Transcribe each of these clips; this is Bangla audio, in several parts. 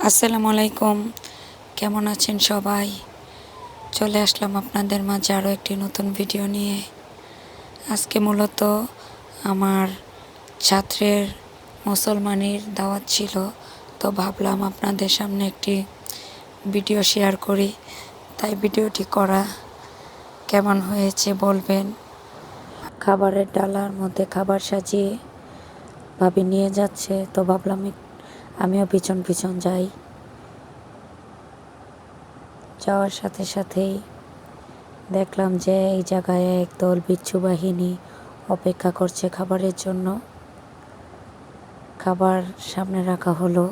আসসালামু আলাইকুম। কেমন আছেন সবাই? চলে আসলাম আপনাদের মাঝে আরও একটি নতুন ভিডিও নিয়ে। আজকে মূলত আমার ছাত্রের মুসলমানির দাওয়াত ছিল, তো ভাবলাম আপনাদের সামনে একটি ভিডিও শেয়ার করি। তাই ভিডিওটি করা। কেমন হয়েছে বলবেন। খাবারের ডালার মধ্যে খাবার সাজিয়ে ভাবি নিয়ে যাচ্ছে, তো ভাবলাম আমিও পিছন পিছন যাই। যাওয়ার সাথে সাথেই দেখলাম যে এই জায়গায় একদল বিচ্ছু বাহিনী অপেক্ষা করছে খাবারের জন্য। খাবার সামনে রাখা হলো,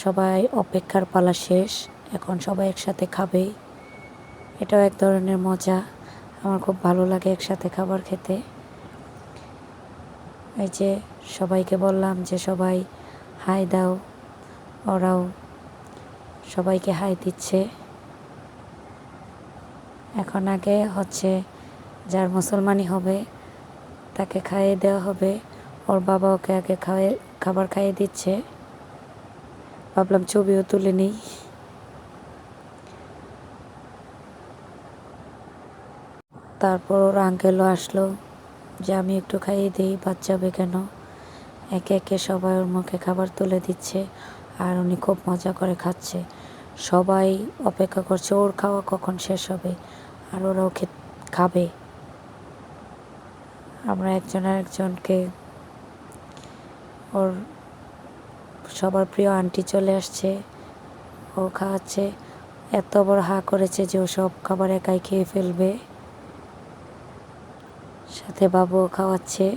সবাই অপেক্ষার পালা শেষ, এখন সবাই একসাথে খাবে। এটাও এক ধরনের মজা, আমার খুব ভালো লাগে একসাথে খাবার খেতে। এই যে সবাইকে বললাম যে সবাই হাই দাও, ওরাও সবাইকে হাই দিচ্ছে। এখন আগে হচ্ছে যার মুসলমানি হবে তাকে খাইয়ে দেওয়া হবে, ওর বাবা ওকে আগে খাবার খাইয়ে দিচ্ছে। ভাবলাম ছবিও তুলে নিই। তারপর ওর আঙ্কেলও আসলো যে আমি একটু খাইয়ে দিই, বাচ্চাবে কেন। একে একে সবাই ওর মুখে খাবার তুলে দিচ্ছে, আর উনি খুব মজা করে খাচ্ছে। সবাই অপেক্ষা করছে ওর খাওয়া কখন শেষ হবে আর ওরাও খাবে। আমরা একজন আরেকজনকে, ওর সবার প্রিয় আন্টি চলে আসছে, ও খাওয়াচ্ছে। এত বড় হা করেছে যে ও সব খাবার একাই খেয়ে ফেলবে। সাথে বাবুও খাওয়াচ্ছে।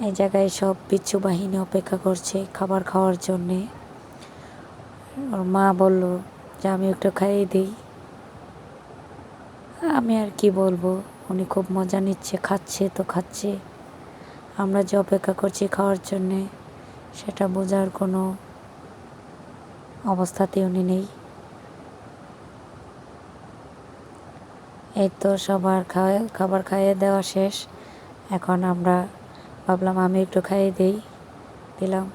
এই জায়গায় সব বিচ্ছু বাহিনী অপেক্ষা করছে খাবার খাওয়ার জন্যে। ওর মা বলল যে আমি একটু খাইয়ে দিই। আমি আর কি বলবো, উনি খুব মজা নিচ্ছে, খাচ্ছে তো খাচ্ছে। আমরা যে অপেক্ষা করছি খাওয়ার জন্যে সেটা বোঝার কোনো অবস্থাতে উনি নেই। এই তো সবার খাবার খাইয়ে দেওয়া শেষ। এখন আমরা ভাবলাম আমি একটু খাইয়ে দিলাম।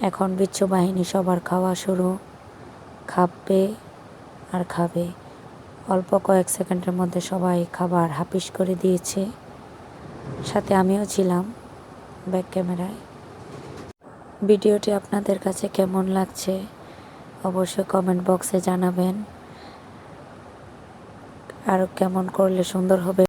এখন বিচ্ছু বাহিনী সবার খাওয়া শুরু, খাবে আর খাবে। অল্প কয়েক সেকেন্ডের মধ্যে সবাই খাবার হাপিস করে দিয়েছে, সাথে আমিও ছিলাম ব্যাক ক্যামেরায়। ভিডিওটি আপনাদের কাছে কেমন লাগছে অবশ্যই কমেন্ট বক্সে জানাবেন। আর কেমন করলে সুন্দর হবে